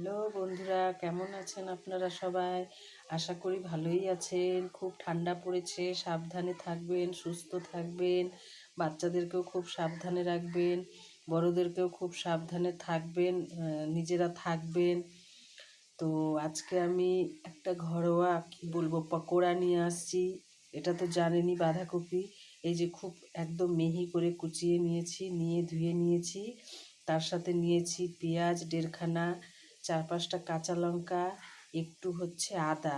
Hello বন্ধুরা, কেমন আছেন আপনারা সবাই? আশা করি ভালোই আছেন। খুব ঠান্ডা পড়েছে, সাবধানে থাকবেন, সুস্থ থাকবেন, বাচ্চাদেরকেও খুব সাবধানে রাখবেন, বড়োদেরকেও খুব সাবধানে থাকবেন, নিজেরা থাকবেন। তো আজকে আমি একটা ঘরোয়া কী বলবো পকোড়া নিয়ে আসছি। এটা তো জানেনই, বাঁধাকপি এই যে খুব একদম মিহি করে কুচিয়ে নিয়েছি, নিয়ে ধুয়ে নিয়েছি। তার সাথে নিয়েছি পেঁয়াজ 1.5 খানা, 4-5টা কাঁচা লঙ্কা, একটু হচ্ছে আদা।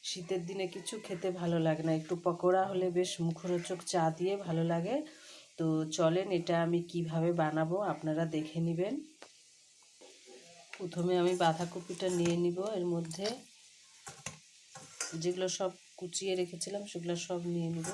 শীতের দিনে কিছু খেতে ভালো লাগে না, একটু পকোড়া হলে বেশ মুখরোচক চা দিয়ে ভালো লাগে। তো চলেন এটা আমি কিভাবে বানাবো আপনারা দেখে নেবেন। প্রথমে আমি বাঁধাকপিটা নিয়ে নিব, এর মধ্যে যেগুলো সব কুচিয়ে রেখেছিলাম সেগুলো সব নিয়ে নিব।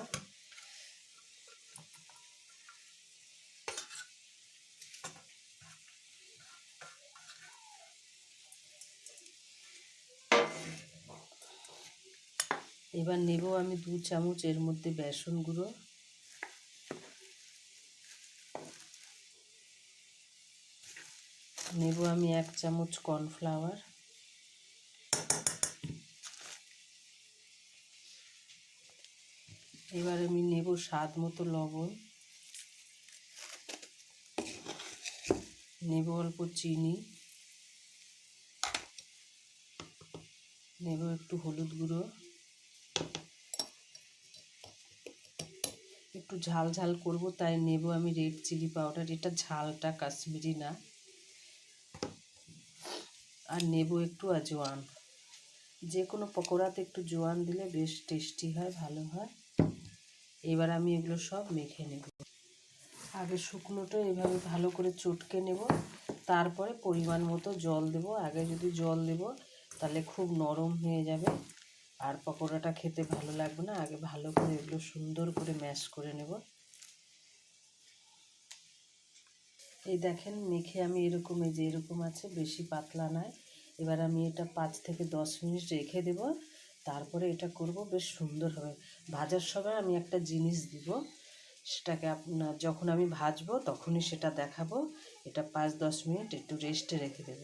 এবার নেব আমি 2 চামচ এর মধ্যে বেসন গুঁড়ো, নেব আমি 1 চামচ কর্নফ্লাওয়ার, এবার আমি নেব স্বাদ মতো লবণ, নেব অল্প চিনি, নেব একটু হলুদ গুঁড়ো, একটু ঝাল ঝাল করব তাই নেব আমি রেড চিলি পাউডার, এটা ঝালটা কাশ্মীরি না, আর নেব একটু আজওয়ান। যে কোনো পকোড়াতে একটু জোয়ান দিলে বেশ টেস্টি হয়, ভালো হয়। এবার আমি এগুলো সব মেখে নেব। আগে শুকনোটা এভাবে ভালো করে চটকে নেব, তারপরে পরিমাণ মতো জল দেব। আগে যদি জল দেব তাহলে খুব নরম হয়ে যাবে আর পকোড়াটা খেতে ভালো লাগবে না। আগে ভালো করে এগুলো সুন্দর করে ম্যাশ করে নেব। এই দেখেন মেখে আমি এরকম, এই যে এরকম আছে, বেশি পাতলা নয়। এবার আমি এটা 5 থেকে 10 মিনিট রেখে দেব, তারপরে এটা করব, বেশ সুন্দর হবে। ভাজার সময় আমি একটা জিনিস দিব, সেটাকে আপনার যখন আমি ভাজবো তখনই সেটা দেখাবো। এটা 5-10 মিনিট একটু রেস্টে রেখে দেব।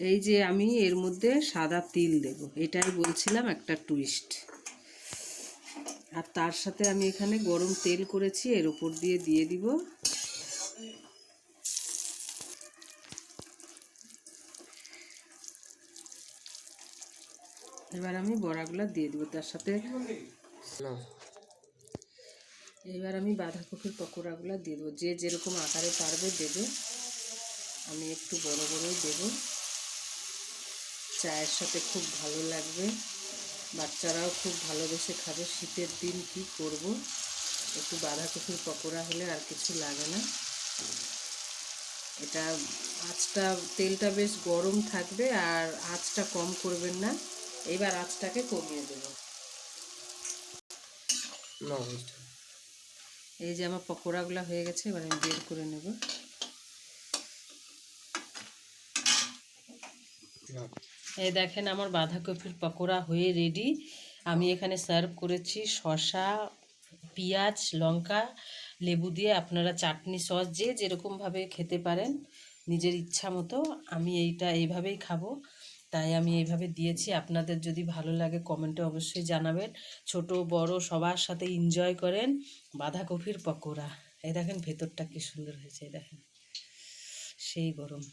এই যে আমি এর মধ্যে সাদা তিল দেব, এটাই বলছিলাম একটা টুইস্ট। আর তার সাথে আমি এখানে গরম তেল করেছি, এর উপর দিয়ে দিব। এবার আমি বড়াগুলো দিয়ে দিব তার সাথে। এবার আমি বাঁধাকপির পকোড়াগুলো দিয়ে দেবো, যে যেরকম আকারে পারবে দেবে। আমি একটু বড় বড়ই দেব, চায়ের সাথে খুব ভালো লাগবে, বাচ্চারাও খুব ভালোবেসে খাবে। শীতের দিন কি করব, একটু বাঁধাকপির পকোড়া হলে আর কিছু লাগে না। এটা আঁচটা, তেলটা বেশ গরম থাকবে আর আঁচটা কম করবেন না। এবার আঁচটাকে কমিয়ে দেব। এই যে আমার পকোড়াগুলো হয়ে গেছে, এবার আমি বের করে নেব। এই দেখেন আমার বাঁধাকপির পকোড়া হয়ে রেডি। আমি এখানে সার্ভ করেছি শসা, পেঁয়াজ, লঙ্কা, লেবু দিয়ে। আপনারা চাটনি সস যে যেরকমভাবে খেতে পারেন নিজের ইচ্ছা মতো। আমি এইভাবেই খাবো, তাই আমি এইভাবে দিয়েছি। আপনাদের যদি ভালো লাগে কমেন্টে অবশ্যই জানাবেন। ছোট বড় সবার সাথে এনজয় করেন বাঁধাকপির পকোড়া। এই দেখেন ভেতরটা কি সুন্দর হয়েছে, এই দেখেন সেই গরম।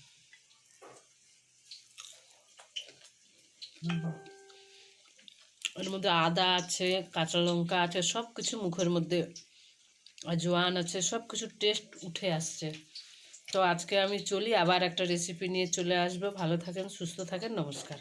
এর মধ্যে আদা আছে, কাঁচা লঙ্কা আছে, সব কিছু মুখের মধ্যে, জোয়ান আছে, সব কিছু টেস্ট উঠে আসছে। তো আজকে আমি চলি, আবার একটা রেসিপি নিয়ে চলে আসবো। ভালো থাকেন, সুস্থ থাকেন, নমস্কার।